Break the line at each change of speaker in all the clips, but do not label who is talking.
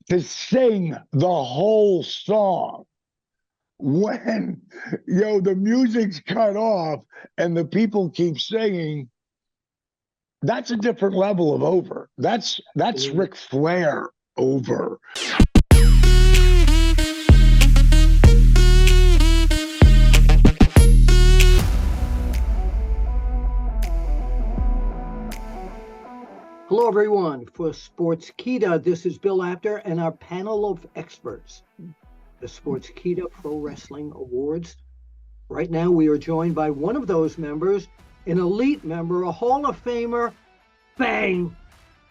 to sing the whole song when the music's cut off and the people keep singing. That's a different level of over. That's Ric Flair over.
Hello, everyone. For Sportskeeda, this is Bill Apter and our panel of experts, the Sportskeeda Pro Wrestling Awards. Right now, we are joined by one of those members, an elite member, a Hall of Famer, bang,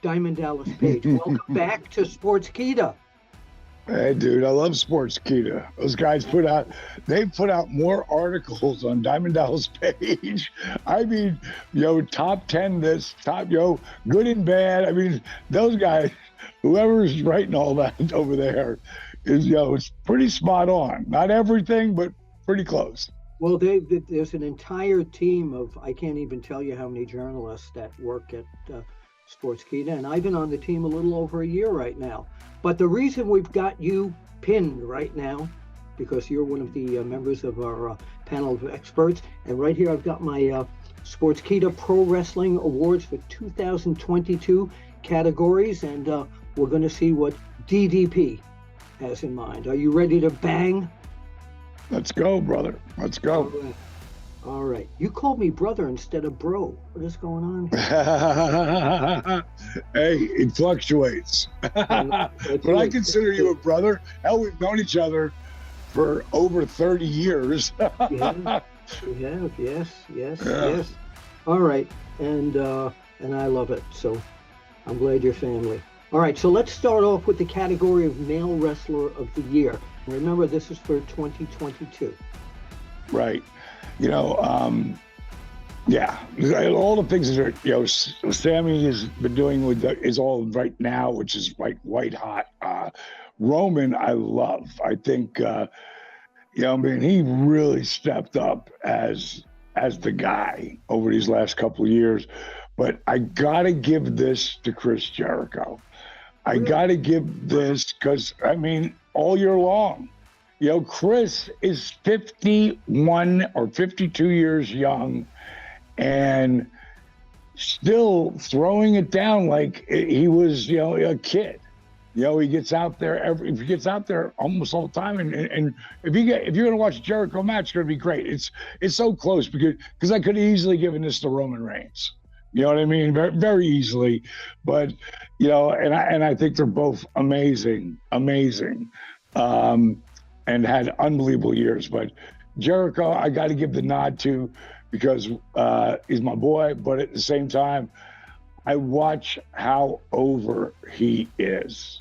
Diamond Dallas Page. Welcome back to Sportskeeda.
Hey, dude, I love Sportskeeda. Those guys put out more articles on Diamond Dallas Page. I mean, top 10 this, good and bad. I mean, those guys, whoever's writing all that over there is, it's pretty spot on. Not everything, but pretty close.
Well, there's an entire team of, I can't even tell you how many journalists that work at Sportskeeda, and I've been on the team a little over a year right now. But the reason we've got you pinned right now, because you're one of the members of our panel of experts, and right here I've got my Sportskeeda Pro Wrestling Awards for 2022 categories, and we're going to see what DDP has in mind. Are you ready to bang?
Let's go, brother. Let's go.
All right. You called me brother instead of bro. What is going on
here? Hey, it fluctuates. But I consider you a brother. Hell, we've known each other for over 30 years.
Yeah, we have. Yes. All right. And I love it. So I'm glad you're family. All right. So let's start off with the category of Male Wrestler of the Year. Remember, this is for 2022.
Right. All the things that Sammy has been doing is all right now, which is like white hot. Roman, I love. I think, he really stepped up as the guy over these last couple of years. But I gotta give this to Chris Jericho. I gotta give this because all year long. Chris is 51 or 52 years young and still throwing it down like he was, a kid. He gets out there almost all the time. And if you're going to watch a Jericho match, it's going to be great. It's so close because I could have easily given this to Roman Reigns. You know what I mean? Very, very easily. But, and I think they're both amazing. And had unbelievable years. But Jericho, I got to give the nod to because he's my boy. But at the same time, I watch how over he is.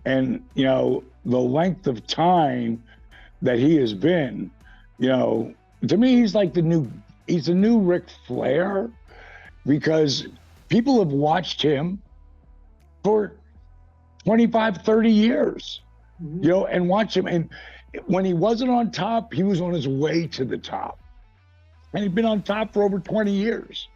And, the length of time that he has been, to me, he's like the new Ric Flair because people have watched him for 25, 30 years. And watch him. And when he wasn't on top, he was on his way to the top. And he'd been on top for over 20 years.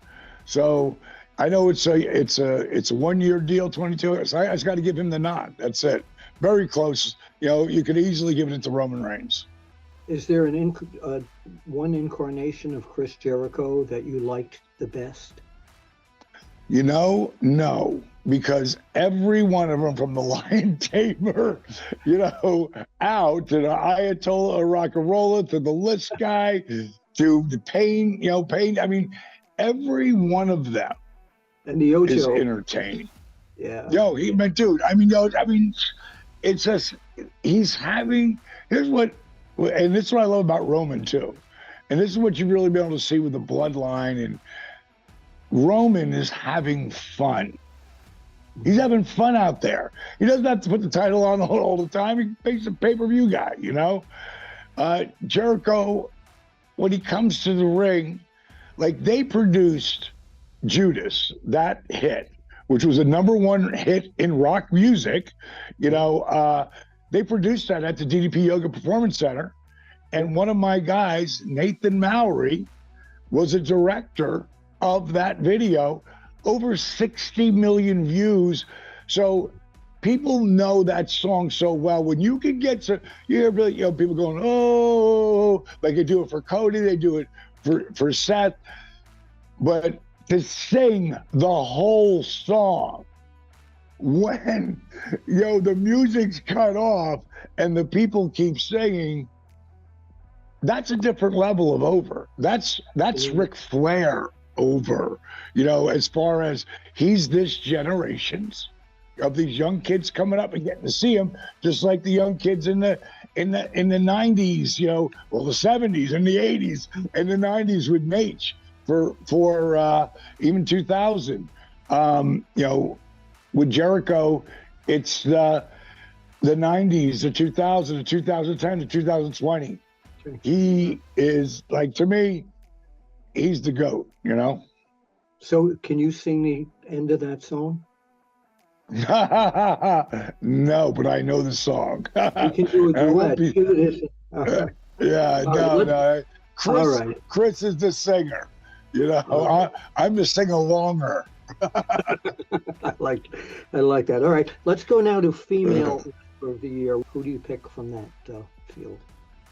So I know it's a 1 year deal, 22. So I just got to give him the nod. That's it. Very close. You could easily give it to Roman Reigns.
Is there one incarnation of Chris Jericho that you liked the best?
No. Because every one of them, from the Lion Tamer, out to the Ayatollah Rock and Roller, to the List guy, to the Pain, Pain. I mean, every one of them
and the Ocho
is entertaining.
Yeah.
It's just he's having. Here's what, and this is what I love about Roman too, and this is what you really be able to see with the bloodline. And Roman is having fun. He's having fun out there. He doesn't have to put the title on all the time. He's a pay-per-view guy, Jericho, when he comes to the ring, like they produced Judas, that hit, which was a #1 hit in rock music. They produced that at the DDP Yoga Performance Center. And one of my guys, Nathan Mowry, was a director of that video. Over 60 million views. So people know that song so well. When you can get to, you hear really, people going, oh, like they do it for Cody, they do it for Seth, but to sing the whole song when, the music's cut off and the people keep singing, that's a different level of over. That's Ric Flair over, as far as he's this generation's of these young kids coming up and getting to see him, just like the young kids in the 90s, the 70s and the 80s and the 90s with Nate for even 2000. With Jericho, it's the 90s, the 2000, the 2010, the 2020. He is, like, to me, he's the GOAT,
So can you sing the end of that song?
No, but I know the song.
You can do a duet.
No. Chris is the singer. I'm the sing-alonger.
I like that. All right, let's go now to female of the year. Who do you pick from that field?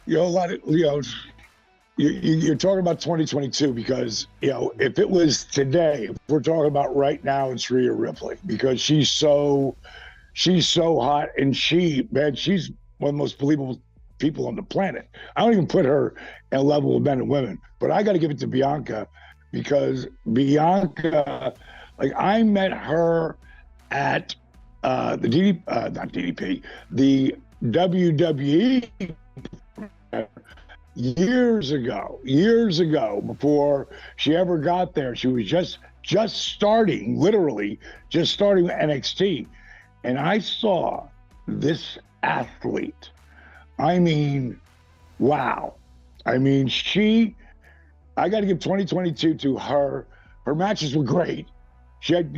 A lot of you're talking about 2022 because if it was today, if we're talking about right now, it's Rhea Ripley because she's so hot and she's one of the most believable people on the planet. I don't even put her at a level of men and women, but I got to give it to Bianca because Bianca, like, I met her at the WWE years ago before she ever got there. She was just starting, literally just starting NXT, and I saw this athlete. I mean, wow. I mean, I got to give 2022 to her. Her matches were great. She had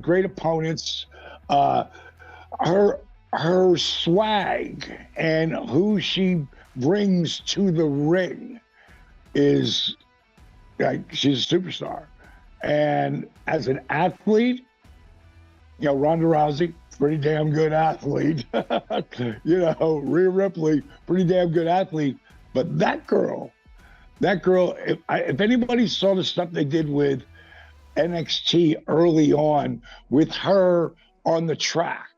great opponents. Her swag and who she brings to the ring is, like, she's a superstar. And as an athlete, Ronda Rousey, pretty damn good athlete. Rhea Ripley, pretty damn good athlete. But that girl, if anybody saw the stuff they did with NXT early on with her on the track,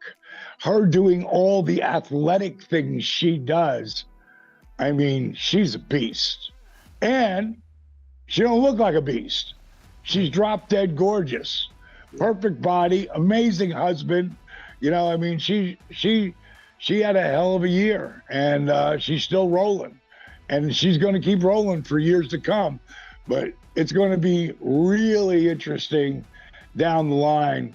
her doing all the athletic things she does, I mean, she's a beast. And she don't look like a beast. She's drop dead gorgeous. Perfect body, amazing husband. I mean, she had a hell of a year, and she's still rolling. And she's going to keep rolling for years to come. But it's going to be really interesting down the line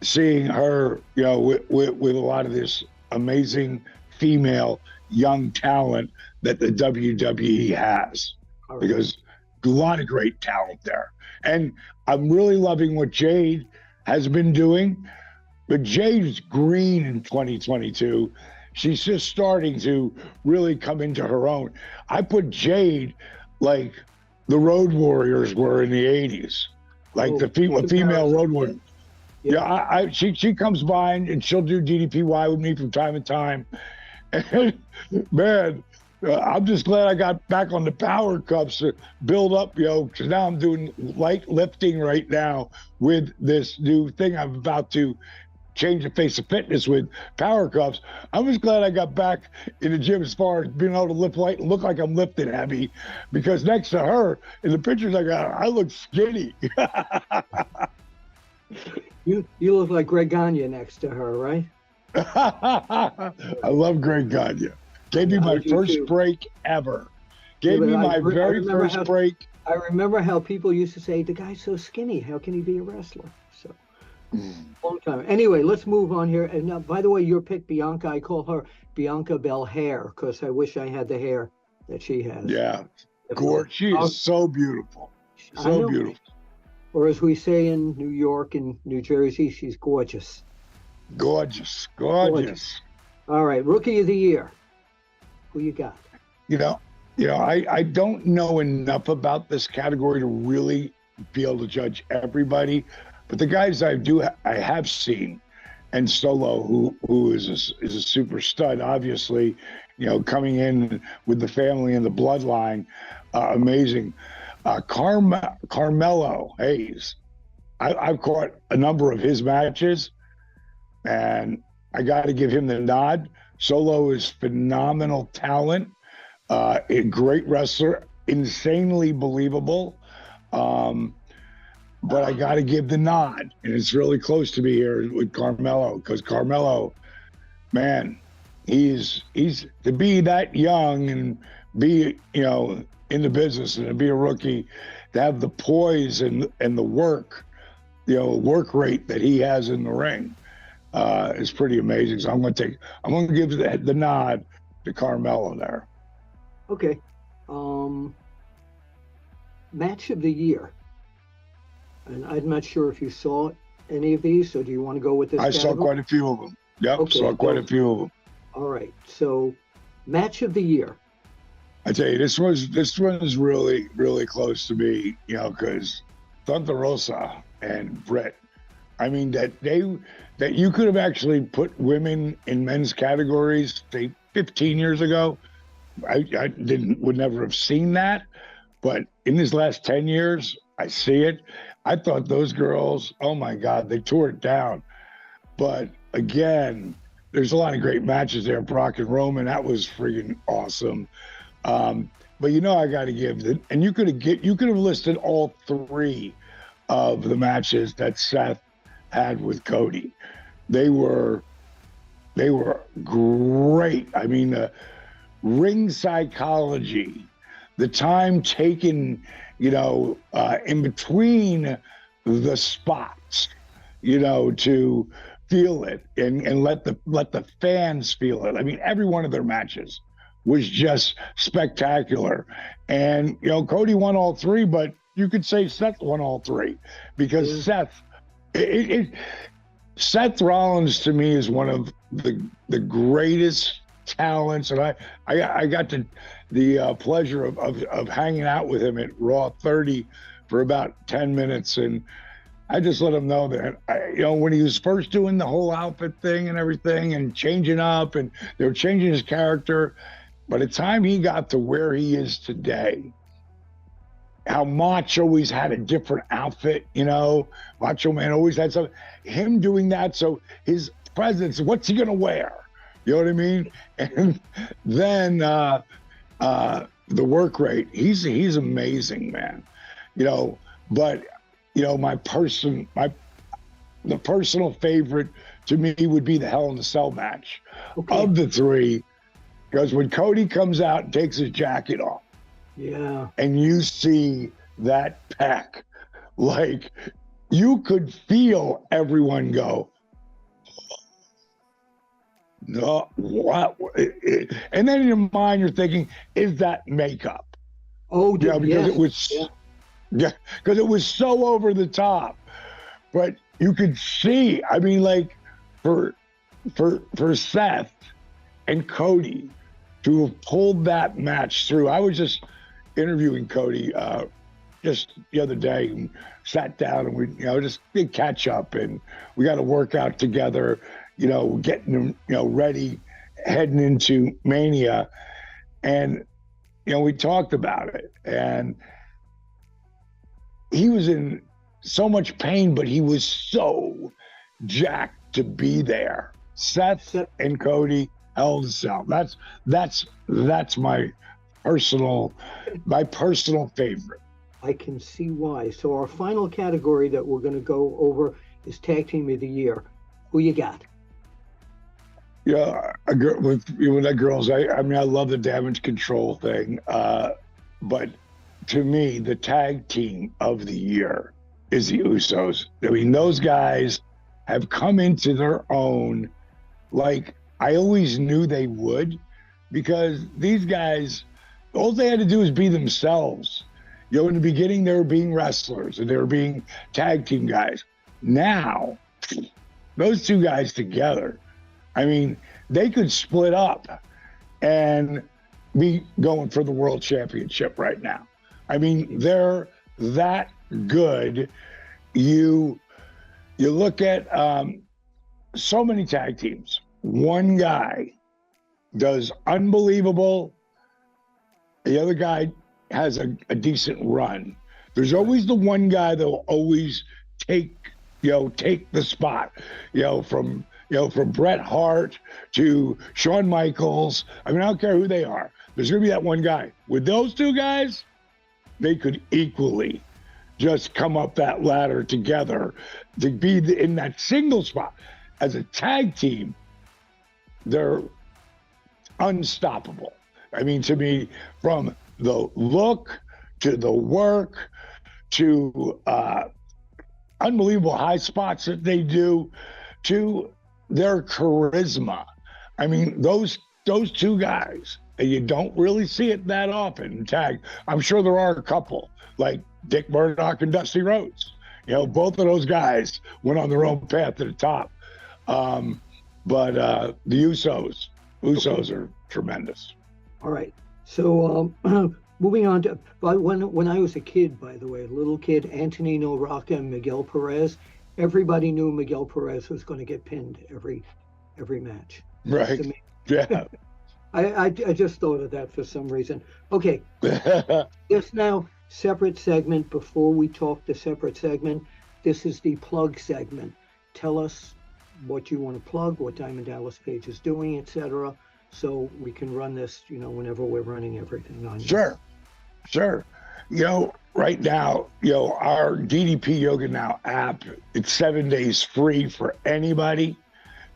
seeing her, with a lot of this amazing female young talent that the WWE has, because a lot of great talent there. And I'm really loving what Jade has been doing, but Jade's green in 2022. She's just starting to really come into her own. I put Jade like the Road Warriors were in the 80s, like the female Road Warriors. Yeah, she comes by and she'll do DDPY with me from time to time. And man, I'm just glad I got back on the power cups to build up, because now I'm doing light lifting right now with this new thing I'm about to change the face of fitness with power cups. I'm just glad I got back in the gym as far as being able to lift light and look like I'm lifting heavy, because next to her in the pictures I got, I look skinny.
You look like Greg Gagne next to her, right?
I love Greg Gagne. Gave me my first break ever. Gave me my very first break.
I remember how people used to say, the guy's so skinny, how can he be a wrestler? So, long time. Anyway, let's move on here. And now, by the way, your pick, Bianca, I call her Bianca Belair, because I wish I had the hair that she has.
Yeah, gorgeous. She is so beautiful. So beautiful.
Or as we say in New York and New Jersey, she's gorgeous.
Gorgeous.
All right, Rookie of the Year. Who you got?
I don't know enough about this category to really be able to judge everybody, but the guys I have seen, and Solo, who is a super stud, obviously, coming in with the family and the bloodline, amazing. Carmelo Hayes, I've caught a number of his matches, and I got to give him the nod. Solo is phenomenal talent, a great wrestler, insanely believable. But I got to give the nod, and it's really close to me here with Carmelo, because Carmelo, man, he's to be that young and be in the business and to be a rookie, to have the poise and the work rate that he has in the ring is pretty amazing. So I'm going to give the nod to Carmelo there.
Okay, match of the year. And I'm not sure if you saw any of these, so do you want to go with this?
I saw quite a few of them. Yep, okay, saw quite a few of them.
All right, so match of the year.
I tell you, this one is really, really close to me, because Thunder Rosa and Britt, I mean, that you could have actually put women in men's categories, say 15 years ago. I would never have seen that, but in these last 10 years, I see it. I thought those girls, oh my God, they tore it down. But again, there's a lot of great matches there. Brock and Roman, that was friggin' awesome. But I got to give it, and you could have listed all three of the matches that Seth had with Cody. They were great. I mean, the ring psychology, the time taken, in between the spots, to feel it and let the fans feel it. I mean, every one of their matches was just spectacular. And, Cody won all three, but you could say Seth won all three, because Seth Rollins to me is one of the greatest talents. And I got the pleasure of hanging out with him at Raw 30 for about 10 minutes. And I just let him know that, when he was first doing the whole outfit thing and everything and changing up, and they were changing his character, by the time he got to where he is today, how Macho always had a different outfit, Macho Man always had something, him doing that. So his presence, what's he going to wear? You know what I mean? And then the work rate, he's amazing, man. But the personal favorite to me would be the Hell in a Cell match of the three, because when Cody comes out and takes his jacket off, and you see that pack, like, you could feel everyone go, no, what? And then in your mind, you're thinking, is that makeup?
Oh,
because it was, because it was so over the top. But you could see, I mean, like, for Seth and Cody to have pulled that match through. I was just interviewing Cody just the other day, and sat down, and we just did catch up, and we got to work out together, getting them ready, heading into Mania. And we talked about it, and he was in so much pain, but he was so jacked to be there. Seth and Cody, Hell in a Cell. That's my personal favorite.
I can see why. So our final category that we're going to go over is Tag Team of the Year. Who you got?
Yeah, with that girls. I mean, I love the Damage Control thing, but to me, the Tag Team of the Year is the Usos. I mean, those guys have come into their own, like I always knew they would, because these guys, all they had to do was be themselves. In the beginning, they were being wrestlers and they were being tag team guys. Now, those two guys together, I mean, they could split up and be going for the world championship right now. I mean, they're that good. You look at so many tag teams. One guy does unbelievable. The other guy has a decent run. There's always the one guy that will always take the spot, from Bret Hart to Shawn Michaels. I mean, I don't care who they are. There's going to be that one guy. With those two guys, they could equally just come up that ladder together to be in that single spot. As a tag team, they're unstoppable. I mean, to me, from the look to the work to unbelievable high spots that they do to their charisma. I mean, those two guys, and you don't really see it that often in tag. I'm sure there are a couple, like Dick Murdoch and Dusty Rhodes. Both of those guys went on their own path to the top. But the Usos are tremendous.
All right. So moving on to, when I was a kid, by the way, a little kid, Antonino Rocca and Miguel Perez, everybody knew Miguel Perez was going to get pinned every match.
Right. Yeah.
I just thought of that for some reason. Okay. This now separate segment. Before we talk the separate segment, this is the plug segment. Tell us what you want to plug, what Diamond Dallas Page is doing, etc. So we can run this, whenever we're running everything on.
Sure. Right now, our DDP Yoga Now app, it's 7 days free for anybody,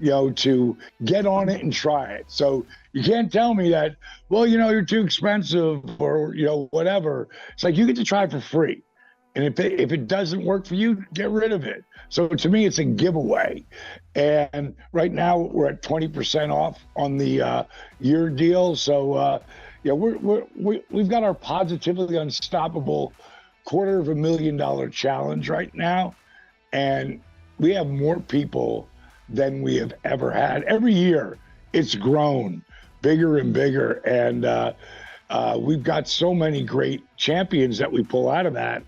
to get on it and try it. So you can't tell me that, well, you're too expensive or, whatever. It's like you get to try it for free. And if it doesn't work for you, get rid of it. So to me, it's a giveaway. And right now we're at 20% off on the year deal. So we've got our Positively Unstoppable $250,000 challenge right now, and we have more people than we have ever had. Every year, it's grown bigger and bigger, and we've got so many great champions that we pull out of that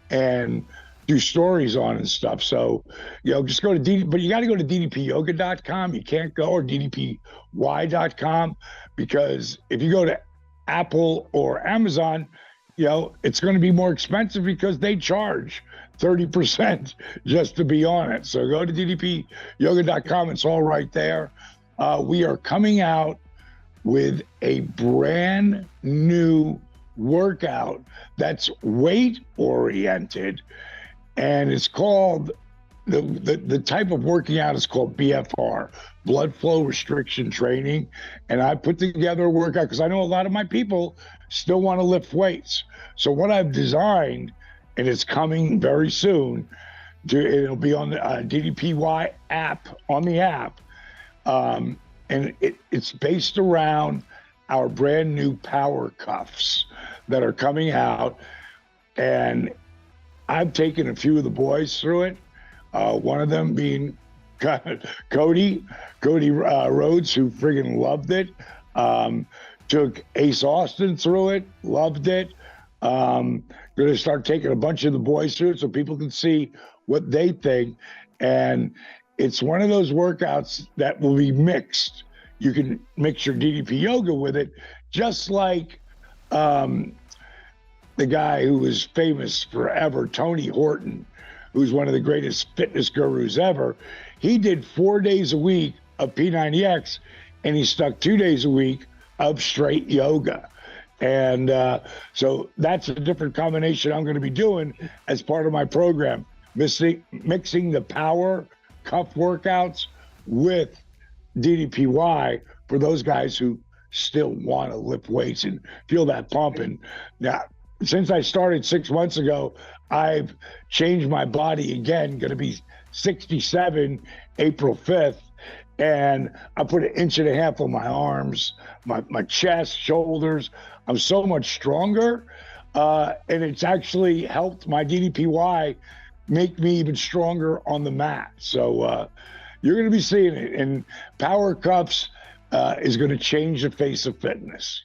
and do stories on and stuff. So, just go to but you got to go to ddpyoga.com. You can't go, or ddpy.com, because if you go to Apple or Amazon, it's going to be more expensive because they charge 30% just to be on it. So go to ddpyoga.com. It's all right there. We are coming out with a brand new workout that's weight oriented, and it's called the type of working out is called BFR, blood flow restriction training. And I put together a workout because I know a lot of my people still want to lift weights. So what I've designed, and it's coming very soon, it'll be on the DDPY app, on the app, and it's based around our brand new power cuffs that are coming out. And I've taken a few of the boys through it. One of them being Cody Rhodes, who friggin' loved it. Took Ace Austin through it, loved it. Going to start taking a bunch of the boys through it so people can see what they think. And it's one of those workouts that will be mixed. You can mix your DDP yoga with it, just like the guy who was famous forever, Tony Horton, who's one of the greatest fitness gurus ever. He did 4 days a week of P90X, and he stuck 2 days a week of straight yoga. And so that's a different combination I'm going to be doing as part of my program, mixing the power cuff workouts with DDPY for those guys who still want to lift weights and feel that pumping. Now, since I started 6 months ago, I've changed my body again, going to be 67 April 5th. And I put 1.5 inches on my arms, my chest, shoulders. I'm so much stronger. And it's actually helped my DDPY make me even stronger on the mat. So you're going to be seeing it. And Power Cups is going to change the face of fitness.